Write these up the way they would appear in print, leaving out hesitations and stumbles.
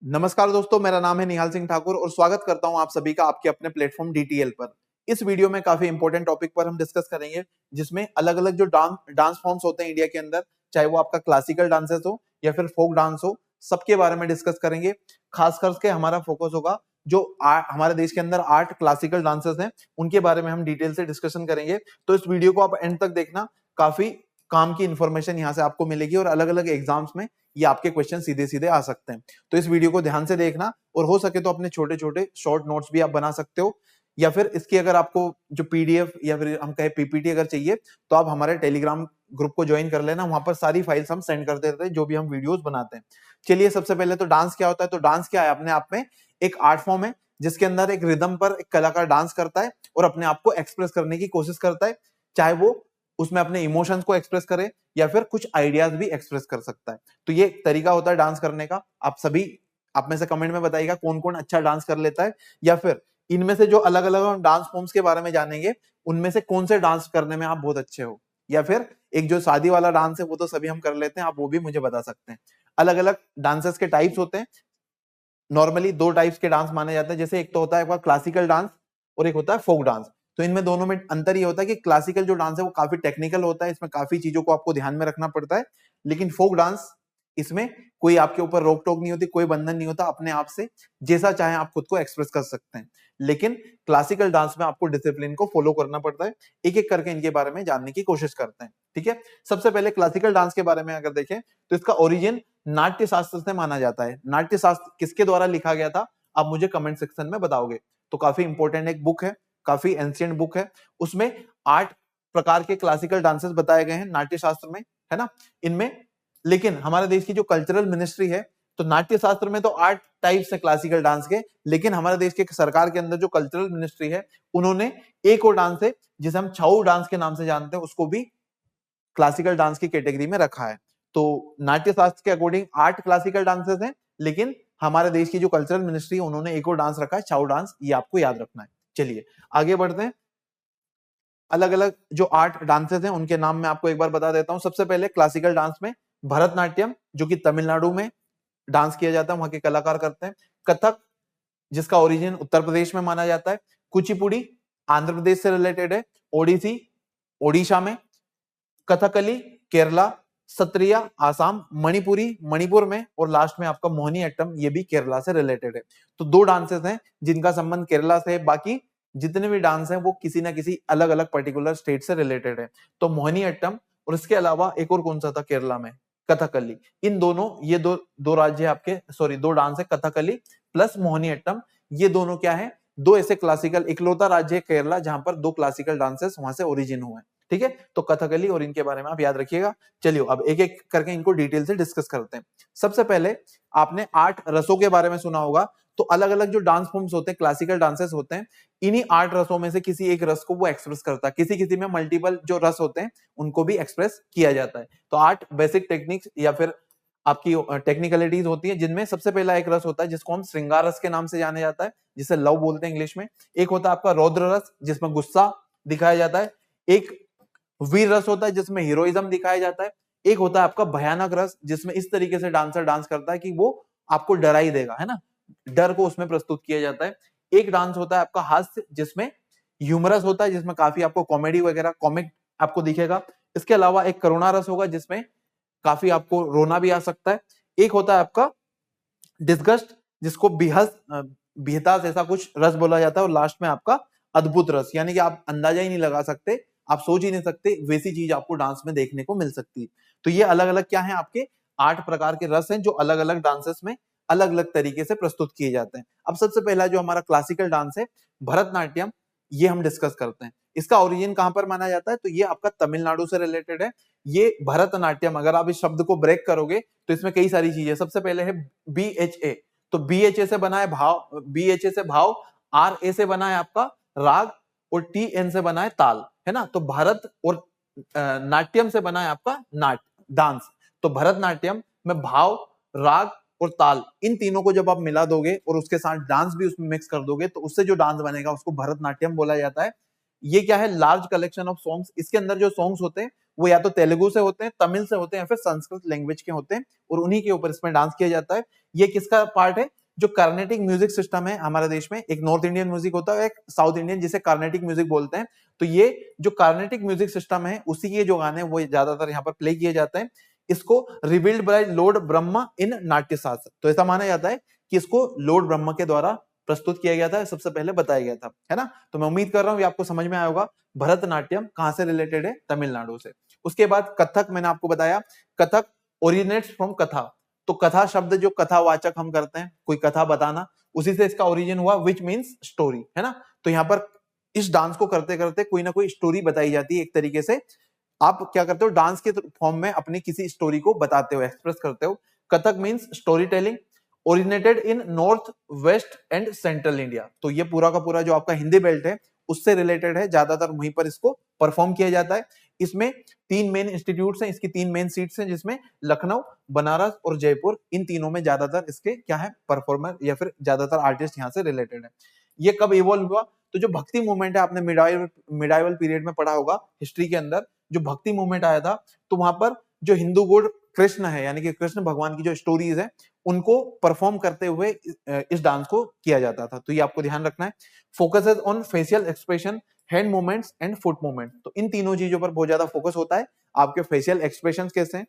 नमस्कार दोस्तों, मेरा नाम है निहाल सिंह ठाकुर और स्वागत करता हूं आप सभी का आपके अपने प्लेटफॉर्म डीटीएल पर। इस वीडियो में काफी इंपॉर्टेंट टॉपिक पर हम डिस्कस करेंगे, जिसमें अलग अलग जो डांस फॉर्म्स होते हैं इंडिया के अंदर, चाहे वो आपका क्लासिकल डांसेस हो या फिर फोक डांस हो, सबके बारे में डिस्कस करेंगे। खास करके हमारा फोकस होगा जो हमारे देश के अंदर 8 क्लासिकल डांसेस हैं, उनके बारे में हम डिटेल से डिस्कशन करेंगे। तो इस वीडियो को आप एंड तक देखना, काफी काम की इंफॉर्मेशन यहाँ से आपको मिलेगी और अलग अलग एग्जाम्स में ये आपके क्वेश्चन सीधे सीधे आ सकते हैं। तो इस वीडियो को ध्यान से देखना और हो सके तो अपने छोटे छोटे शॉर्ट नोट्स भी आप बना सकते हो, या फिर इसकी अगर आपको जो पीडीएफ या फिर हम कहे पीपीटी अगर चाहिए तो आप हमारे टेलीग्राम ग्रुप को ज्वाइन कर लेना। वहां पर सारी फाइल्स हम सेंड करते रहते हैं जो भी हम वीडियोस बनाते हैं। चलिए, सबसे पहले तो डांस क्या होता है। तो डांस क्या है, अपने आप में एक आर्ट फॉर्म है जिसके अंदर एक रिदम पर एक कलाकार डांस करता है और अपने आप को एक्सप्रेस करने की कोशिश करता है, चाहे वो उसमें अपने इमोशंस को एक्सप्रेस करे या फिर कुछ आइडियाज भी एक्सप्रेस कर सकता है। तो ये एक तरीका होता है डांस करने का। आप में से कमेंट में बताइएगा कौन कौन अच्छा डांस कर लेता है, या फिर इनमें से जो अलग अलग डांस फॉर्म्स के बारे में जानेंगे, उनमें से कौन से डांस करने में आप बहुत अच्छे हो, या फिर एक जो शादी वाला डांस है वो तो सभी हम कर लेते हैं, आप वो भी मुझे बता सकते हैं। अलग अलग डांसेस के टाइप्स होते हैं। नॉर्मली 2 टाइप्स के डांस माने जाते हैं, जैसे एक तो होता है आपका क्लासिकल डांस और एक होता है फोक डांस। तो इनमें दोनों में अंतर ये होता है कि क्लासिकल जो डांस है वो काफी टेक्निकल होता है, इसमें काफी चीजों को आपको ध्यान में रखना पड़ता है। लेकिन फोक डांस, इसमें कोई आपके ऊपर रोक टोक नहीं होती, कोई बंधन नहीं होता, अपने आप से जैसा चाहे आप खुद को एक्सप्रेस कर सकते हैं। लेकिन क्लासिकल डांस में आपको डिसिप्लिन को फॉलो करना पड़ता है। एक एक करके इनके बारे में जानने की कोशिश करते हैं, ठीक है। सबसे पहले क्लासिकल डांस के बारे में अगर देखें तो इसका ओरिजिन नाट्य शास्त्र से माना जाता है। नाट्य शास्त्र किसके द्वारा लिखा गया था, आप मुझे कमेंट सेक्शन में बताओगे। तो काफी इंपॉर्टेंट एक बुक है, काफी एंशिएंट बुक है। उसमें 8 प्रकार के क्लासिकल डांसेस बताए गए हैं नाट्य शास्त्र में, है ना। इनमें लेकिन हमारे देश की जो कल्चरल मिनिस्ट्री है, तो नाट्य शास्त्र में तो 8 टाइप्स है क्लासिकल डांस के, लेकिन हमारे देश के सरकार के अंदर जो कल्चरल मिनिस्ट्री है, उन्होंने एक और डांस है जिसे हम छऊ डांस के नाम से जानते हैं, उसको भी क्लासिकल डांस की कैटेगरी में रखा है। तो नाट्य शास्त्र के अकॉर्डिंग 8 क्लासिकल डांसेस हैं, लेकिन हमारे देश की जो कल्चरल मिनिस्ट्री है उन्होंने एक और डांस रखा है, छऊ डांस। ये आपको याद रखना है। चलिए आगे बढ़ते हैं। अलग अलग जो 8 डांसेस हैं उनके नाम मैं आपको एक बार बता देता हूं। सबसे पहले क्लासिकल डांस में भरतनाट्यम, जो कि तमिलनाडु में डांस किया जाता है, वहां के कलाकार करते हैं। कथक, जिसका ओरिजिन उत्तर प्रदेश में माना जाता है। कुचिपुड़ी आंध्र प्रदेश से रिलेटेड है। ओडिसी ओडिशा में। कथकली केरला। सत्रिया आसाम। मणिपुरी मणिपुर में। और लास्ट में आपका मोहिनी अट्टम, ये भी केरला से रिलेटेड है। तो 2 डांसेस हैं जिनका संबंध केरला से है, बाकी जितने भी डांस हैं वो किसी ना किसी अलग अलग पर्टिकुलर स्टेट से रिलेटेड है। तो मोहिनी अट्टम और इसके अलावा एक और कौन सा था केरला में, कथकली। इन दोनों, ये दो राज्य आपके, सॉरी 2 डांस है, कथकली प्लस मोहिनी अट्टम। ये दोनों क्या है, 2 ऐसे क्लासिकल, इकलौता राज्य है केरला जहां पर 2 क्लासिकल डांसेस वहां से ओरिजिन हुए हैं, ठीक है। तो कथकली और इनके बारे में आप याद रखिएगा। चलिए अब एक एक करके इनको डिटेल से डिस्कस करते हैं। सबसे पहले आपने 8 रसों के बारे में सुना होगा। तो अलग अलग जो डांस फॉर्म्स होते हैं, क्लासिकल डांसेस होते हैं, इन्हीं 8 रसों में से किसी एक रस को वो एक्सप्रेस करता है। किसी किसी में मल्टीपल जो रस होते हैं उनको भी एक्सप्रेस किया जाता है। तो 8 बेसिक टेक्निक्स या फिर आपकी टेक्निकलिटीज होती है, जिनमें सबसे पहला एक रस होता है जिसको हम श्रृंगार रस के नाम से जाने जाता है, जिसे लव बोलते हैं इंग्लिश में। एक होता है आपका रौद्र रस, जिसमें गुस्सा दिखाया जाता है। एक वीर रस होता है जिसमें हीरोइज्म दिखाया जाता है। एक होता है आपका भयानक रस, जिसमें इस तरीके से डांसर डांस करता है कि वो आपको डरा ही देगा, है ना, डर को उसमें प्रस्तुत किया जाता है। एक डांस होता है आपका हास्य, जिसमें ह्यूमरस होता है, जिसमें काफी आपको कॉमेडी वगैरह कॉमिक आपको दिखेगा। इसके अलावा एक करुणा रस होगा, जिसमें काफी आपको रोना भी आ सकता है। एक होता है आपका डिस्गस्ट, जिसको बेहतास ऐसा कुछ रस बोला जाता है। और लास्ट में आपका अद्भुत रस, यानी कि आप अंदाजा ही नहीं लगा सकते, आप सोच ही नहीं सकते वैसी चीज आपको डांस में देखने को मिल सकती है। तो ये अलग अलग क्या है, आपके 8 प्रकार के रस हैं जो अलग अलग डांसेस में अलग अलग तरीके से प्रस्तुत किए जाते हैं। अब सबसे पहला जो हमारा क्लासिकल डांस है भरतनाट्यम, ये हम डिस्कस करते हैं। इसका ओरिजिन कहां पर माना जाता है, तो ये आपका तमिलनाडु से रिलेटेड है। ये भरतनाट्यम, अगर आप इस शब्द को ब्रेक करोगे तो इसमें कई सारी चीजें। सबसे पहले है BHA, तो BHA से बना है भाव, BHA से भाव, RA से बना है आपका राग, और TN से बना है ताल, है ना। तो भारत और नाट्यम से बना है आपका डांस। तो भरतनाट्यम में भाव, राग और ताल, इन तीनों को जब आप मिला दोगे और उसके साथ डांस भी उसमें मिक्स कर दोगे, तो उससे जो डांस बनेगा उसको भरतनाट्यम बोला जाता है। ये क्या है, लार्ज कलेक्शन ऑफ सॉन्ग्स। इसके अंदर जो सॉन्ग्स होते हैं वो या तो तेलुगु से होते हैं, तमिल से होते हैं, या फिर संस्कृत लैंग्वेज के होते हैं, और उन्हीं के ऊपर इसमें डांस किया जाता है। ये किसका पार्ट है, जो कार्नेटिक म्यूजिक सिस्टम है हमारे देश में, एक नॉर्थ इंडियन म्यूजिक होता है, एक साउथ इंडियन, जिसे कार्नेटिक म्यूजिक बोलते हैं। तो ये जो कार्नेटिक म्यूजिक सिस्टम है उसी के जो गाने वो ज्यादातर यहाँ पर प्ले किए जाते हैं। इसको रिवील्ड बाय लॉर्ड ब्रह्मा इन नाट्य शास्त्र, तो ऐसा माना जाता है कि इसको लॉर्ड ब्रह्मा के द्वारा प्रस्तुत किया गया था, सबसे पहले बताया गया था, है ना। तो मैं उम्मीद कर रहा हूँ ये आपको समझ में आया होगा। भरतनाट्यम कहां से रिलेटेड है? तमिलनाडु से। उसके बाद कथक, मैंने आपको बताया कथक ओरिजिनेट्स फ्रॉम कथा। तो कथा शब्द जो कथावाचक हम करते हैं, कोई कथा बताना, उसी से इसका ओरिजिन हुआ, विच मीन्स स्टोरी, है ना। तो यहाँ पर इस डांस को करते करते कोई ना कोई स्टोरी बताई जाती है। एक तरीके से आप क्या करते हो, डांस के फॉर्म में अपनी किसी स्टोरी को बताते हो, एक्सप्रेस करते हो। Kathak means story telling, originated in north west and central India. तो ये पूरा का पूरा जो आपका हिंदी बेल्ट है उससे रिलेटेड है, ज्यादातर वहीं पर इसको परफॉर्म किया जाता है। इसमें 3 मेन इंस्टीट्यूट्स हैं, इसकी 3 मेन सीट्स हैं, जिसमें लखनऊ, बनारस और जयपुर, इन तीनों में ज्यादातर इसके क्या है, परफॉर्मर या फिर ज्यादातर आर्टिस्ट यहाँ से रिलेटेड है। ये कब इवॉल्व हुआ? तो जो भक्ति मूवमेंट है, आपने मिडाइवल पीरियड में पढ़ा होगा हिस्ट्री के अंदर, जो भक्ति मूवमेंट आया था, तो वहां पर जो हिंदू गॉड कृष्ण है, यानी कि कृष्ण भगवान की जो स्टोरीज है उनको परफॉर्म करते हुए इस डांस को किया जाता था। तो ये आपको ध्यान रखना है। Focuses on facial expression, hand movements and foot movement. तो इन तीनों चीजों पर बहुत ज्यादा फोकस होता है। आपके फेशियल एक्सप्रेशंस कैसे हैं,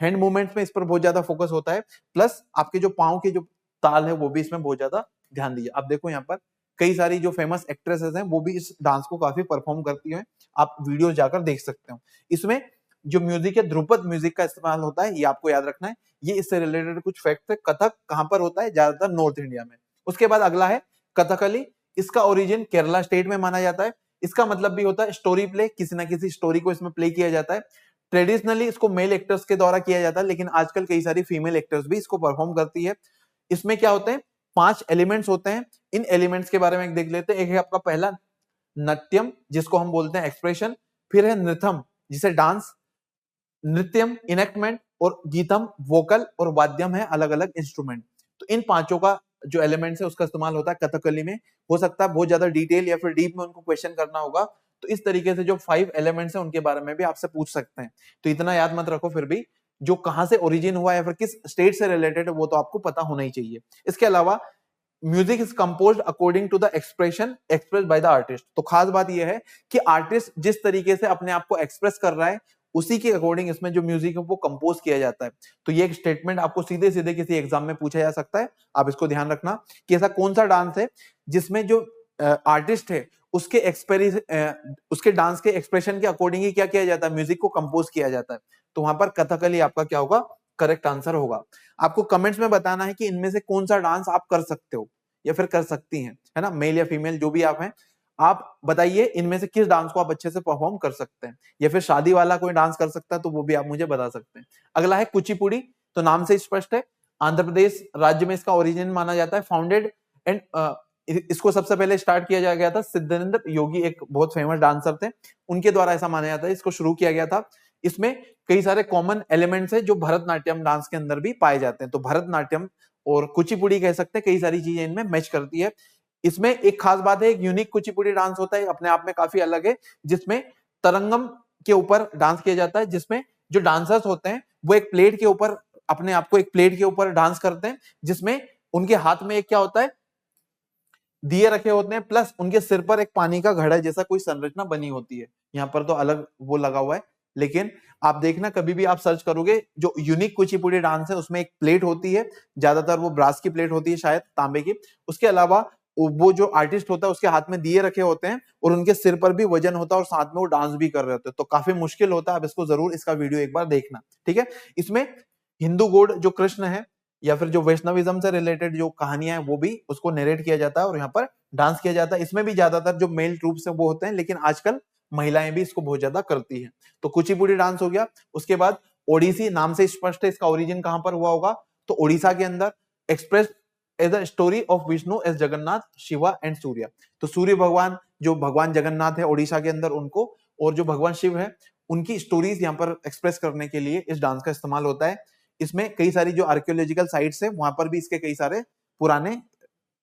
हैंड मूवमेंट्स में इस पर बहुत ज्यादा फोकस होता है, प्लस आपके जो पांव के जो ताल है वो भी इसमें बहुत ज्यादा ध्यान दीजिए। आप देखो यहाँ पर कई सारी जो फेमस एक्ट्रेसेस हैं वो भी इस डांस को काफी परफॉर्म करती हैं, आप वीडियो जाकर देख सकते हो। इसमें जो म्यूजिक है, ध्रुपद म्यूजिक का इस्तेमाल होता है, ये आपको याद रखना है। ये इससे रिलेटेड कुछ फैक्ट है। कथक कहां पर होता है? ज्यादातर नॉर्थ इंडिया में। उसके बाद अगला है कथकली। इसका ओरिजिन केरला स्टेट में माना जाता है। इसका मतलब भी होता है स्टोरी प्ले, किसी ना किसी स्टोरी को इसमें प्ले किया जाता है। ट्रेडिशनली इसको मेल एक्टर्स के द्वारा किया जाता है, लेकिन आजकल कई सारी फीमेल एक्टर्स भी इसको परफॉर्म करती है। इसमें क्या होते हैं? 5 एलिमेंट्स होते हैं। इन एलिमेंट्स के बारे में देख लेते हैं। एक है आपका पहला नृत्यम, जिसको हम बोलते हैं एक्सप्रेशन। फिर है नृत्यम, जिसे डांस, नृत्यम इनेक्टमेंट, और गीतम वोकल, और वाद्यम है अलग अलग इंस्ट्रूमेंट। तो इन पांचों का जो एलिमेंट्स है उसका इस्तेमाल होता है कथकली में। हो सकता है बहुत ज्यादा डिटेल या फिर डीप में उनको क्वेश्चन करना होगा, तो इस तरीके से जो 5 एलिमेंट्स हैं उनके बारे में भी आपसे पूछ सकते हैं। तो इतना याद मत रखो, फिर भी जो कहां से ओरिजिन हुआ या फिर किस स्टेट से रिलेटेड है वो तो आपको पता होना ही चाहिए। इसके अलावा music is composed according to the expression express by the artist. तो खास बात यह है कि आर्टिस्ट जिस तरीके से अपने आप को एक्सप्रेस कर रहा है उसी के अकॉर्डिंग इसमें जो म्यूजिक है वो कंपोज किया जाता है। तो ये एक स्टेटमेंट आपको सीधे सीधे किसी एग्जाम में पूछा जा सकता है। आप इसको ध्यान रखना कि ऐसा कौन सा डांस है जिसमें जो आर्टिस्ट है उसके डांस के एक्सप्रेशन के अकॉर्डिंग ही क्या किया जाता है, म्यूजिक को कंपोज किया जाता है। तो वहां पर कथकली आपका क्या होगा? करेक्ट आंसर होगा। आपको कमेंट्स में बताना है कि इनमें से कौन सा डांस आप कर सकते हो या फिर कर सकती हैं, है ना, मेल या फीमेल जो भी आप हैं। आप बताइए इनमें से किस डांस को आप अच्छे से परफॉर्म कर सकते हैं, या फिर शादी वाला कोई डांस कर सकता है तो वो भी आप मुझे बता सकते हैं। अगला है कुचिपुड़ी। तो नाम से स्पष्ट है, आंध्र प्रदेश राज्य में इसका ओरिजिन माना जाता है। फाउंडेड एंड इसको सबसे पहले स्टार्ट किया गया था सिद्धानंद योगी, एक बहुत फेमस डांसर थे, उनके द्वारा ऐसा माना जाता है इसको शुरू किया गया था। इसमें कई सारे कॉमन एलिमेंट्स है जो भरतनाट्यम डांस के अंदर भी पाए जाते हैं। तो भरतनाट्यम और कुचिपुड़ी कह सकते हैं, कई सारी चीजें इनमें मैच करती है। इसमें एक खास बात है, एक यूनिक कुचिपुड़ी डांस होता है, अपने आप में काफी अलग है, जिसमें तरंगम के ऊपर डांस किया जाता है, जिसमें जो डांसर्स होते हैं वो एक प्लेट के ऊपर अपने आप को एक प्लेट के ऊपर डांस करते हैं, जिसमें उनके हाथ में एक क्या होता है, दिए रखे होते हैं, प्लस उनके सिर पर एक पानी का घड़ा जैसा कोई संरचना बनी होती है। यहाँ पर तो अलग वो लगा हुआ है, लेकिन आप देखना कभी भी आप सर्च करोगे जो यूनिक कुचिपुड़ी डांस है उसमें एक प्लेट होती है, ज्यादातर वो ब्रास की प्लेट होती है, शायद तांबे की। उसके अलावा वो जो आर्टिस्ट होता है उसके हाथ में दिए रखे होते हैं और उनके सिर पर भी वजन होता है और साथ में वो डांस भी कर रहे होते हैं। तो काफी मुश्किल होता है, आप इसको जरूर इसका वीडियो एक बार देखना, ठीक है। इसमें हिंदू गॉड जो कृष्ण है या फिर जो वैष्णविज्म से रिलेटेड जो कहानियां हैं वो भी उसको नरेट किया जाता है और यहाँ पर डांस किया जाता है। इसमें भी ज्यादातर जो मेल ट्रूप्स हैं वो होते हैं, लेकिन आजकल महिलाएं भी इसको बहुत ज्यादा करती हैं। तो कुचिपुड़ी डांस हो गया। उसके बाद ओडिसी, नाम से स्पष्ट है इसका ओरिजिन कहां पर हुआ होगा, तो ओडिशा के अंदर। Express as a story of Vishnu as Jagannath, Shiva and Surya. तो सूर्य भगवान, जो भगवान जगन्नाथ है ओडिशा के अंदर उनको, और जो भगवान शिव है उनकी स्टोरीज यहाँ पर एक्सप्रेस करने के लिए इस डांस का इस्तेमाल होता है। इसमें कई सारी जो आर्कियोलॉजिकल साइट्स है वहां पर भी इसके कई सारे पुराने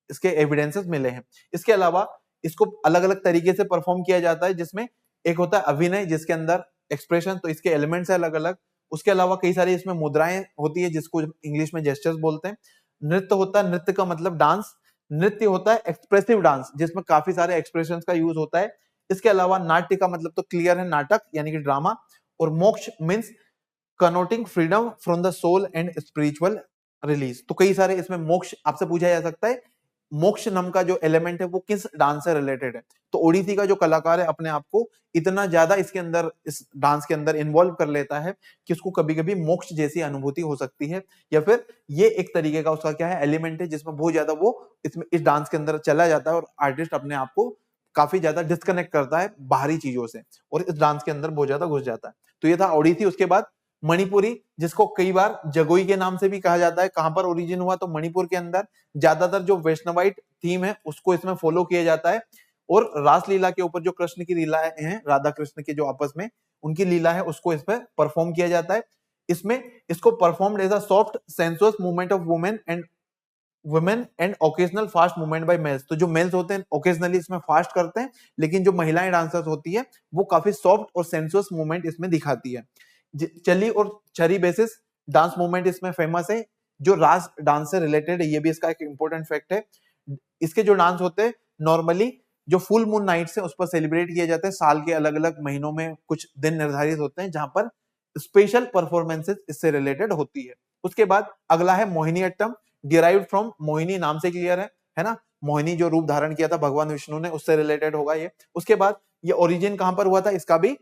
इसके एविडेंसेस मिले हैं। इसके अलावा इसको अलग अलग तरीके से परफॉर्म किया जाता है, जिसमें एक होता है अभिनय जिसके अंदर एक्सप्रेशन, तो इसके एलिमेंट्स है अलग अलग। उसके अलावा कई सारी इसमें मुद्राएं होती है जिसको इंग्लिश में जेस्चर्स बोलते हैं। नृत्य होता है, नृत्य का मतलब डांस, नृत्य होता है एक्सप्रेसिव डांस जिसमें काफी सारे एक्सप्रेशंस का यूज होता है। इसके अलावा नाट्य का मतलब तो क्लियर है, नाटक यानी कि ड्रामा। और moksha means connoting freedom from the soul and spiritual release. तो कई सारे इसमें मोक्ष आपसे पूछा जा सकता है, मोक्ष नाम का जो एलिमेंट है वो किस डांस से रिलेटेड है। तो ओडिसी का जो कलाकार है अपने आप को इतना ज्यादा इसके अंदर, इस डांस के अंदर इन्वॉल्व कर लेता है कि उसको कभी कभी मोक्ष जैसी अनुभूति हो सकती है, या फिर ये एक तरीके का उसका क्या है एलिमेंट है जिसमें बहुत ज्यादा वो इसमें इस डांस के अंदर चला जाता है और आर्टिस्ट अपने आप को काफी ज्यादा डिस्कनेक्ट करता है बाहरी चीजों से और इस डांस के अंदर बहुत ज्यादा घुस जाता है। तो ये था ओडिसी। उसके बाद मणिपुरी, जिसको कई बार जगोई के नाम से भी कहा जाता है। कहां पर ओरिजिन हुआ, तो मणिपुर के अंदर। ज्यादातर जो वैष्णवाइट थीम है उसको इसमें फॉलो किया जाता है और रासलीला के ऊपर जो कृष्ण की लीलाएं हैं, राधा कृष्ण के जो आपस में उनकी लीला है, उसको इसमें परफॉर्म किया जाता है। इसमें इसको performed as a soft sensuous movement of women and occasional fast movement by males. तो जो मेल्स होते हैं ओकेजनली इसमें फास्ट करते हैं, लेकिन जो महिलाएं डांसर्स होती है वो काफी सॉफ्ट और सेंसुअस मूवमेंट इसमें दिखाती है। चली और चरी बेसिस डांस मूवमेंट इसमें फेमस है, जो रास डांस से रिलेटेड है। ये भी इसका एक इंपॉर्टेंट फैक्ट है। इसके जो डांस होते हैं नॉर्मली जो फुल मून नाइट्स है उस पर सेलिब्रेट किए जाते हैं। साल के अलग अलग महीनों में कुछ दिन निर्धारित होते हैं जहां पर स्पेशल परफॉर्मेंसेस इससे रिलेटेड होती है। उसके बाद अगला है मोहिनीअट्टम, डिराइव्ड फ्रॉम मोहिनी नाम से क्लियर है ना। मोहिनी जो रूप धारण किया था भगवान विष्णु ने, उससे रिलेटेड होगा ये। उसके बाद ये ओरिजिन कहां पर हुआ था, इसका भी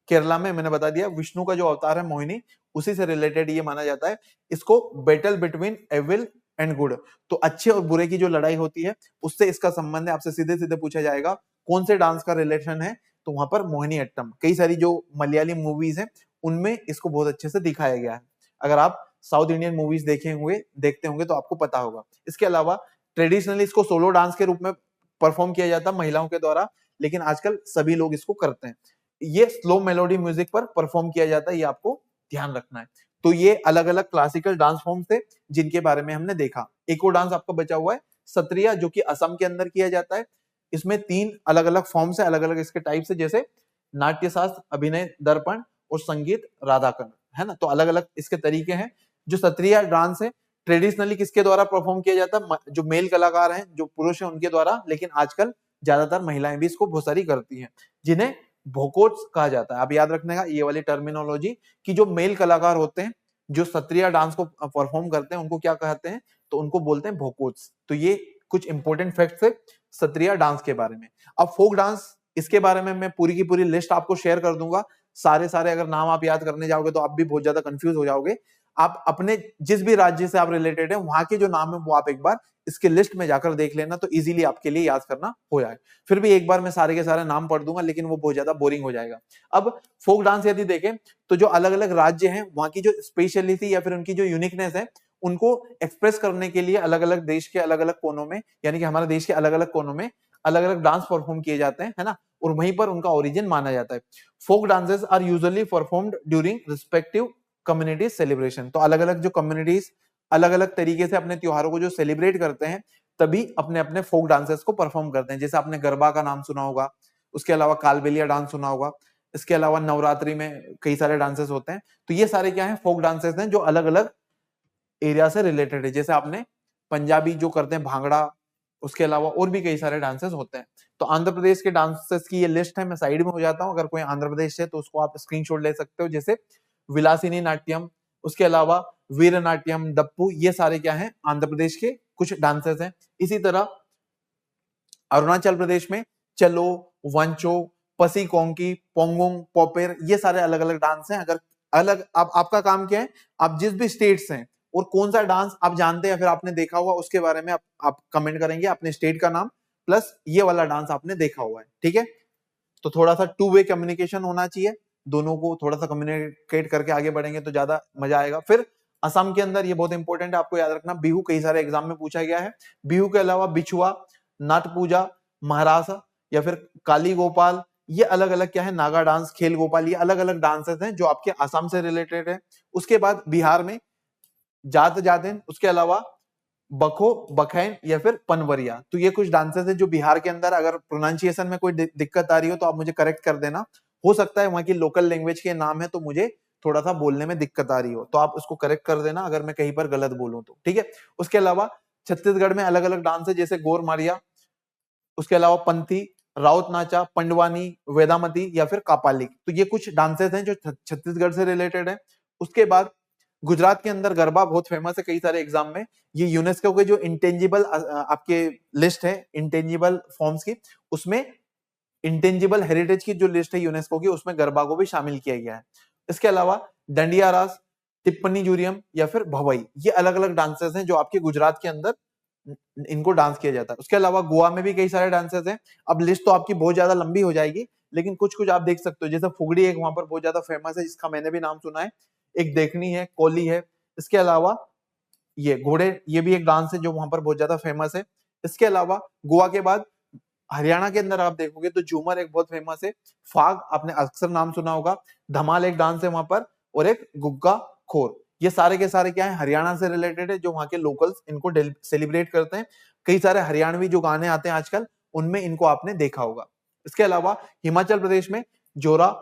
केरला में, मैंने बता दिया। विष्णु का जो अवतार है मोहिनी, उसी से रिलेटेड ये माना जाता है। इसको battle between evil and good, तो अच्छे और बुरे की जो लड़ाई होती है उससे इसका संबंध है। आपसे सीधे सीधे पूछा जाएगा कौन से डांस का रिलेशन है, तो वहां पर मोहिनीअट्टम। कई सारी जो मलयाली मूवीज हैं उनमें इसको बहुत अच्छे से दिखाया गया है। अगर आप साउथ इंडियन मूवीज देखते होंगे तो आपको पता होगा। इसके अलावा ट्रेडिशनली इसको सोलो डांस के रूप में परफॉर्म किया जाता है महिलाओं के द्वारा, लेकिन आजकल सभी लोग इसको करते हैं। ये स्लो मेलोडी म्यूजिक पर परफॉर्म किया जाता है, ये आपको ध्यान रखना है। तो ये अलग अलग क्लासिकल डांस फॉर्म थे जिनके बारे में हमने देखा। एक और डांस आपका बचा हुआ है सत्रिया, जो कि असम के अंदर किया जाता है। इसमें 3 अलग अलग फॉर्म्स है, अलग अलग इसके टाइप्स है, जैसे नाट्य शास्त्र, अभिनय दर्पण और संगीत राधाकर्ण, है ना। तो अलग अलग इसके तरीके हैं। जो सत्रिया डांस है ट्रेडिशनली किसके द्वारा परफॉर्म किया जाता है, जो मेल कलाकार हैं, जो पुरुष हैं उनके द्वारा, लेकिन आजकल ज्यादातर महिलाएं भी इसको बहुत सारी करती हैं, जिन्हें भोकोट्स कहा जाता है। आप याद रखने का ये वाली टर्मिनोलॉजी, कि जो मेल कलाकार होते हैं जो सत्रिया डांस को परफॉर्म करते हैं उनको क्या कहते हैं, तो उनको बोलते हैं भोकोट्स। तो ये कुछ इंपॉर्टेंट फैक्ट्स है सत्रिया डांस के बारे में। अब फोक डांस, इसके बारे में मैं पूरी की पूरी लिस्ट आपको शेयर कर दूंगा। सारे सारे अगर नाम आप याद करने जाओगे तो आप भी बहुत ज्यादा कंफ्यूज हो जाओगे। आप अपने जिस भी राज्य से आप रिलेटेड है वहां के जो नाम है वो आप एक बार इसके लिस्ट में जाकर देख लेना, तो इजीली आपके लिए याद करना हो जाए। फिर भी एक बार मैं सारे के सारे नाम पढ़ दूंगा, लेकिन वो बहुत ज्यादा बोरिंग हो जाएगा। अब फोक डांस यदि देखें तो जो अलग अलग राज्य हैं वहां की जो स्पेशलिटी या फिर उनकी जो यूनिकनेस है उनको एक्सप्रेस करने के लिए अलग अलग देश के अलग अलग कोनों में, यानी कि हमारे देश के अलग अलग कोनों में अलग अलग डांस परफॉर्म किए जाते हैं, है ना। और वहीं पर उनका ओरिजिन माना जाता है। Folk dances are usually performed during respective community celebration. तो अलग अलग जो कम्युनिटीज अलग अलग तरीके से अपने त्योहारों को जो सेलिब्रेट करते हैं तभी अपने अपने फोक डांसेस को परफॉर्म करते हैं। जैसे आपने गरबा का नाम सुना होगा, उसके अलावा कालबेलिया डांस सुना होगा, इसके अलावा नवरात्रि में कई सारे डांसेस होते हैं। तो ये सारे क्या है, फोक डांसेस हैं जो अलग अलग एरिया से रिलेटेड है। जैसे आपने पंजाबी जो करते हैं भांगड़ा, उसके अलावा और भी कई सारे डांसेस होते हैं। तो आंध्र प्रदेश के डांसेस की ये लिस्ट है, मैं साइड में हो जाता हूँ। अगर कोई आंध्र प्रदेश से तो उसको आप स्क्रीनशॉट ले सकते हो, जैसे विलासिनी नाट्यम, उसके अलावा वीर नाट्यम, डप्पू, ये सारे क्या हैं आंध्र प्रदेश के कुछ डांसेस हैं। इसी तरह अरुणाचल प्रदेश में चलो, वंचो, पसी कोंकी, पोंगोंग, पोपेर, ये सारे अलग अलग डांस हैं। अगर अलग आपका काम क्या है, आप जिस भी स्टेट्स हैं और कौन सा डांस आप जानते हैं या फिर आपने देखा हुआ उसके बारे में आप कमेंट करेंगे, अपने स्टेट का नाम प्लस ये वाला डांस आपने देखा हुआ है, ठीक है। तो थोड़ा सा टू वे कम्युनिकेशन होना चाहिए, दोनों को थोड़ा सा कम्युनिकेट करके आगे बढ़ेंगे तो ज्यादा मजा आएगा। फिर असम के अंदर ये बहुत इंपॉर्टेंट है, आपको याद रखना, बिहू कई सारे एग्जाम में पूछा गया है। बिहू के अलावा बिछुआ, नाट पूजा, महारासा या फिर काली गोपाल, ये अलग अलग क्या है, नागा डांस, खेल गोपाल, ये अलग अलग डांसेस हैं जो आपके असम से रिलेटेड है। उसके बाद बिहार में जात जातिन, उसके अलावा बखो, बखैन या फिर पनवरिया। तो ये कुछ डांसेस है जो बिहार के अंदर, अगर प्रोनाउंसिएशन में कोई दिक्कत आ रही हो तो आप मुझे करेक्ट कर देना। हो सकता है वहां की लोकल लैंग्वेज के नाम है तो मुझे थोड़ा सा बोलने में दिक्कत आ रही हो तो आप उसको करेक्ट कर देना अगर मैं कहीं पर गलत बोलूं तो, ठीक है। उसके अलावा छत्तीसगढ़ में अलग अलग डांस है, जैसे गोर मारिया, उसके अलावा पंथी, राउत नाचा, पंडवानी, वेदामती या फिर कापालिक। तो ये कुछ डांसेस हैं जो छत्तीसगढ़ से रिलेटेड है। उसके बाद गुजरात के अंदर गरबा बहुत फेमस है कई सारे एग्जाम में। ये यूनेस्को के जो इंटेंजिबल आपके लिस्ट है इंटेंजिबल फॉर्म्स की, उसमें इंटेंजिबल हेरिटेज की जो लिस्ट है यूनेस्को की, उसमें गरबा को भी शामिल किया गया है। इसके अलावा डंडिया रास, टिप्पणी जूरियम या फिर भवई, ये अलग अलग डांसेस हैं जो आपके गुजरात के अंदर इनको डांस किया जाता है। उसके अलावा गोवा में भी कई सारे डांसेस हैं। अब लिस्ट तो आपकी बहुत ज्यादा लंबी हो जाएगी, लेकिन कुछ कुछ आप देख सकते हो, जैसे फुगड़ी एक वहां पर बहुत ज्यादा फेमस है जिसका मैंने भी नाम सुना है, एक देखनी है, कोली है। इसके अलावा ये घोड़े, ये भी एक डांस है जो वहां पर बहुत ज्यादा फेमस है। इसके अलावा गोवा के बाद हरियाणा के अंदर आप देखोगे तो झूमर एक बहुत फेमस है, फाग आपने अक्सर नाम सुना होगा, धमाल एक डांस है वहां पर, और एक गुग्गा खोर। ये सारे के सारे क्या है, हरियाणा से रिलेटेड है, जो वहां के लोकल्स इनको सेलिब्रेट करते हैं। कई सारे हरियाणवी जो गाने आते हैं आजकल, उनमें इनको आपने देखा होगा। इसके अलावा हिमाचल प्रदेश में जोरा,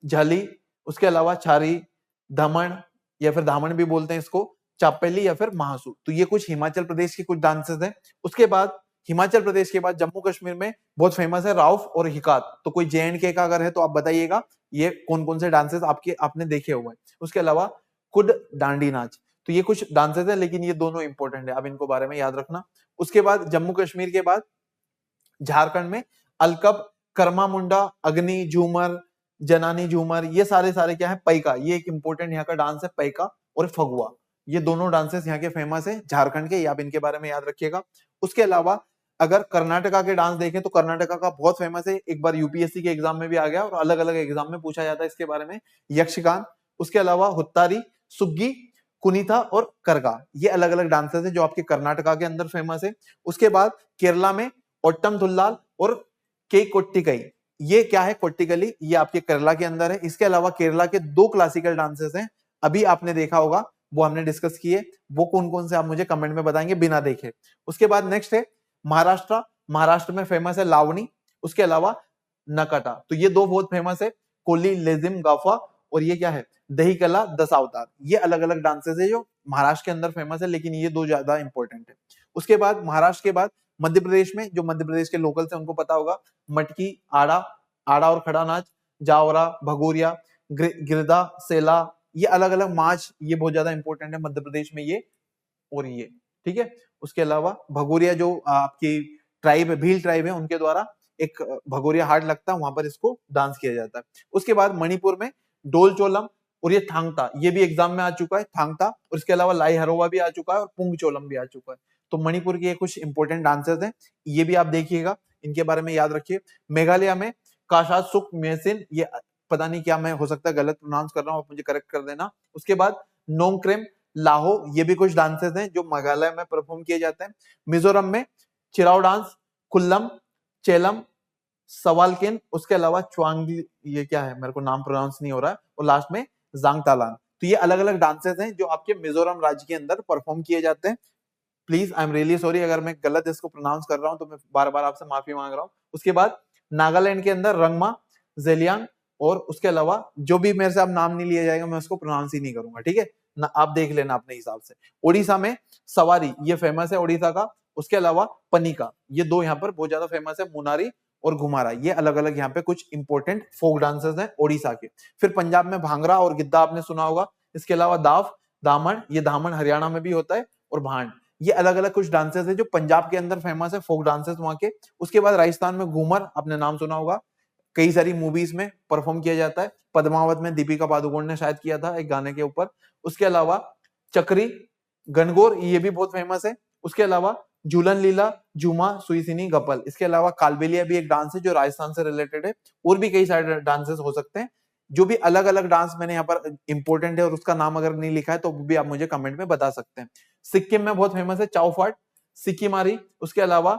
झाली, उसके अलावा छारी, धमन या फिर धामन भी बोलते हैं इसको, चापेली या फिर महासू। तो ये कुछ हिमाचल प्रदेश के कुछ डांसेस हैं। उसके बाद हिमाचल प्रदेश के बाद जम्मू कश्मीर में बहुत फेमस है राउफ और हिकात। तो कोई JNK का अगर है तो आप बताइएगा ये कौन कौन से डांसेस आपने देखे हुए हैं। उसके अलावा कुड डांडी नाच। तो ये कुछ डांसेस है, लेकिन ये दोनों इंपॉर्टेंट है, आप इनको बारे में याद रखना। उसके बाद जम्मू कश्मीर के बाद झारखंड में अलकब, कर्मा मुंडा, अग्नि, झूमर, जनानी झूमर, ये सारे सारे क्या है, पैका, ये एक इंपॉर्टेंट यहाँ का डांस है पैका, और फगुआ। ये दोनों डांसेस यहाँ के फेमस है झारखंड के, ये आप इनके बारे में याद रखिएगा। उसके अलावा अगर कर्नाटका के डांस देखें तो कर्नाटका का बहुत फेमस है, एक बार यूपीएससी के एग्जाम में भी आ गया और अलग अलग एग्जाम में पूछा जाता है इसके बारे में, यक्षगान। उसके अलावा हुत्तारी, सुग्गी, कुनीता और करगा, ये अलग अलग डांसेस है जो आपके कर्नाटका के अंदर फेमस है। उसके बाद केरला में ओट्टम थुल्लाल और के कोट्टिकई, ये क्या है, कोट्टिकली, ये आपके केरला के अंदर है। इसके अलावा केरला के दो क्लासिकल डांसेस हैं, अभी आपने देखा होगा, वो हमने डिस्कस किए, वो कौन कौन से आप मुझे कमेंट में बताएंगे बिना देखे। उसके बाद नेक्स्ट है महाराष्ट्र, महाराष्ट्र में फेमस है लावनी, उसके अलावा नकटा। तो ये दो बहुत फेमस है, कोली, लेजिम, गाफा, और ये क्या है, दही कला, दशावतार। ये अलग अलग डांसेस है जो महाराष्ट्र के अंदर फेमस है, लेकिन ये दो ज्यादा इंपॉर्टेंट है। उसके बाद महाराष्ट्र के बाद मध्य प्रदेश में, जो मध्य प्रदेश के लोकल्स हैं उनको पता होगा, मटकी, आड़ा, आड़ा और खड़ा नाच, जावरा, भगोरिया, गिरदा, सेला, ये अलग अलग माच, ये बहुत ज्यादा इंपॉर्टेंट है मध्य प्रदेश में ये, और ये, ठीक है। उसके अलावा भगोरिया जो आपकी ट्राइब है, भील ट्राइब है, उनके द्वारा एक भगोरिया हाट लगता है, वहां पर इसको डांस किया जाता है। उसके बाद मणिपुर में डोल चोलम और ये थांगता, ये भी एग्जाम में आ चुका है, थांगता, और इसके अलावा लाई हरोवा भी आ चुका है और पुंग चोलम भी आ चुका है। तो मणिपुर के कुछ इंपॉर्टेंट डांसेस हैं, ये भी आप देखिएगा, इनके बारे में याद रखिए। मेघालय में काशा सुक मेसिन, ये पता नहीं क्या, मैं हो सकता है गलत प्रोनाउंस कर रहा हूँ, आप मुझे करेक्ट कर देना। उसके बाद नोंगक्रेम, लाहो, ये भी कुछ डांसेस हैं जो मेघालय में परफॉर्म किए जाते हैं। मिजोरम में चिराव डांस, कुल्लम, चेलम, सवालकिन, उसके अलावा च्वांगी, ये क्या है, मेरे को नाम प्रोनाउंस नहीं हो रहा है, और लास्ट में जांगतालान। तो ये अलग अलग डांसेस हैं जो आपके मिजोरम राज्य के अंदर परफॉर्म किए जाते हैं। Please I am really sorry अगर मैं गलत इसको प्रोनाउंस कर रहा हूं, तो मैं बार बार आपसे माफी मांग रहा हूं। उसके बाद नागालैंड के अंदर रंगमा, जेलियांग, और उसके अलावा जो भी मेरे से अब नाम नहीं लिया जाएगा मैं उसको प्रोनाउंस ही नहीं करूंगा, ठीक है ना, आप देख लेना अपने हिसाब से। ओडिशा में सवारी, ये फेमस है ओडिशा का। उसके अलावा पनिका, ये दो यहाँ पर बहुत ज्यादा फेमस है, मुनारी और घुमारा, ये अलग अलग यहाँ पे कुछ इंपॉर्टेंट फोक डांसेस हैं ओडिशा के। फिर पंजाब में भांगड़ा और गिद्दा आपने सुना होगा। इसके अलावा दाव, दामन, ये दामन हरियाणा में भी होता है, और भांड, ये अलग अलग कुछ डांसेस है जो पंजाब के अंदर फेमस है, फोक डांसेस वहां के। उसके बाद राजस्थान में घूमर, आपने नाम सुना होगा, कई सारी मूवीज में परफॉर्म किया जाता है, पद्मावत में दीपिका पादुकोण ने शायद किया था एक गाने के ऊपर। उसके अलावा चक्री, गणगौर, ये भी बहुत फेमस है। उसके अलावा झूलन लीला, झूमा, सुईसिनी, गपल, इसके अलावा कालबेलिया भी एक डांस है जो राजस्थान से रिलेटेड है, और भी कई सारे डांसेस हो सकते हैं। जो भी अलग अलग डांस मैंने यहाँ पर इंपॉर्टेंट है और उसका नाम अगर नहीं लिखा है तो भी आप मुझे कमेंट में बता सकते हैं। सिक्किम में बहुत फेमस है चाउफाट, सिक्किमारी, उसके अलावा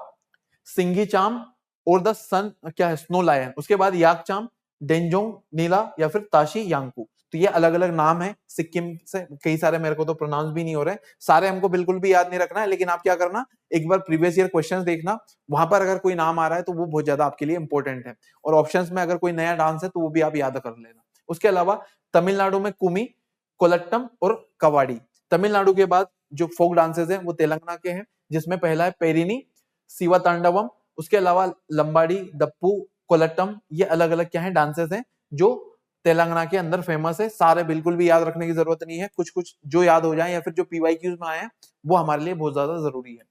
सिंगी चाम, और द सन क्या है, स्नो लायन। उसके बाद याकचाम, डेंजोंग नीला या फिर ताशी यांकू। तो ये अलग अलग नाम है सिक्किम से, कई सारे मेरे को तो प्रोनाउंस भी नहीं हो रहे, सारे हमको बिल्कुल भी याद नहीं रखना है, लेकिन आप क्या करना, एक बार प्रीवियस ईयर क्वेश्चंस देखना, वहां पर अगर कोई नाम आ रहा है तो वो बहुत ज्यादा आपके लिए इंपॉर्टेंट है, और ऑप्शंस में अगर कोई नया डांस है तो वो भी आप याद कर लेना। उसके अलावा तमिलनाडु में कुमी, कोलट्टम और कवाड़ी। तमिलनाडु के बाद जो फोक डांसेस हैं वो तेलंगाना के हैं, जिसमें पहला है पेरिनी, शिवा तांडवम, उसके अलावा लंबाड़ी, दप्पू, कोलट्टम, ये अलग अलग क्या है डांसेस हैं जो तेलंगाना के अंदर फेमस है। सारे बिल्कुल भी याद रखने की जरूरत नहीं है, कुछ कुछ जो याद हो जाए या फिर जो पीवाईक्यूज में आए हैं वो हमारे लिए बहुत ज्यादा जरूरी है।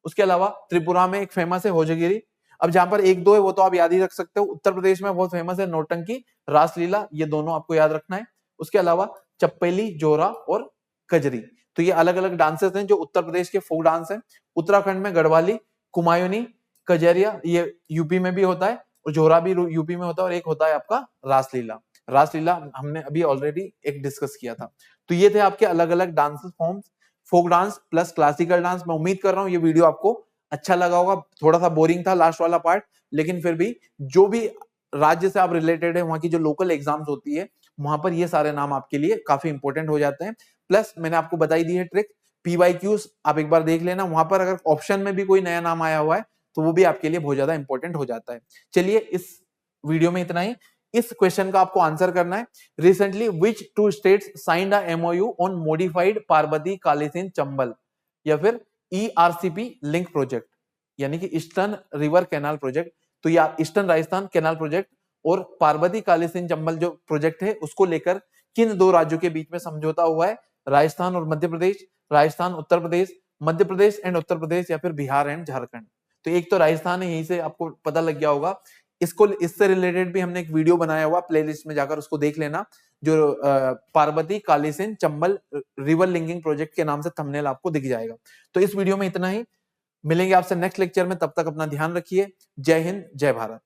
उसके अलावा त्रिपुरा में एक फेमस है होजगिरी। अब जहां पर एक दो है वो तो आप याद ही रख सकते हो। उत्तर प्रदेश में बहुत फेमस है नौटंकी, रासलीला, ये दोनों आपको याद रखना है। उसके अलावा चप्पेली, जोरा और कजरी, तो ये अलग अलग डांसेस हैं जो उत्तर प्रदेश के फोक डांस हैं। उत्तराखंड में गढ़वाली, कुमायूनी, कजरिया, ये यूपी में भी होता है, और जोरा भी यूपी में होता है, और एक होता है आपका रासलीला। रासलीला हमने अभी ऑलरेडी एक डिस्कस किया था। तो ये थे आपके अलग अलग dance forms, folk dance plus classical dance. मैं उम्मीद कर रहा हूँ ये वीडियो आपको अच्छा लगा होगा। थोड़ा सा बोरिंग था लास्ट वाला पार्ट, लेकिन फिर भी जो भी राज्य से आप रिलेटेड है, वहां की जो लोकल एग्जाम्स होती है, वहां पर ये सारे नाम आपके लिए काफी इंपॉर्टेंट हो जाते हैं। प्लस मैंने आपको बताई दी है ट्रिक, पीवाईक्यूज आप एक बार देख लेना, वहां पर अगर ऑप्शन में भी कोई नया नाम आया हुआ है तो वो भी आपके लिए बहुत ज्यादा इंपॉर्टेंट हो जाता है। चलिए इस वीडियो में इतना ही। इस क्वेश्चन का आपको आंसर करना है, recently which two states signed a MOU on modified Parvati Kalisindh Chambal, या फिर ईआरसीपी लिंक प्रोजेक्ट, यानी कि ईस्टर्न रिवर कैनाल प्रोजेक्ट। तो या ईस्टर्न राजस्थान कैनाल प्रोजेक्ट और पार्वती कालीसिंध चंबल जो प्रोजेक्ट है उसको लेकर किन दो राज्यों के बीच में समझौता हुआ है? राजस्थान और मध्य प्रदेश, राजस्थान उत्तर प्रदेश, मध्य प्रदेश एंड उत्तर प्रदेश, या फिर बिहार एंड झारखंड। तो एक तो राजस्थान है, यहीं से आपको पता लग गया होगा। इसको इससे रिलेटेड भी हमने एक वीडियो बनाया हुआ, प्लेलिस्ट में जाकर उसको देख लेना, जो Parvati Kalisindh Chambal river linking project के नाम से थंबनेल आपको दिख जाएगा। तो इस वीडियो में इतना ही, मिलेंगे आपसे नेक्स्ट लेक्चर में, तब तक अपना ध्यान रखिए। जय हिंद, जय भारत।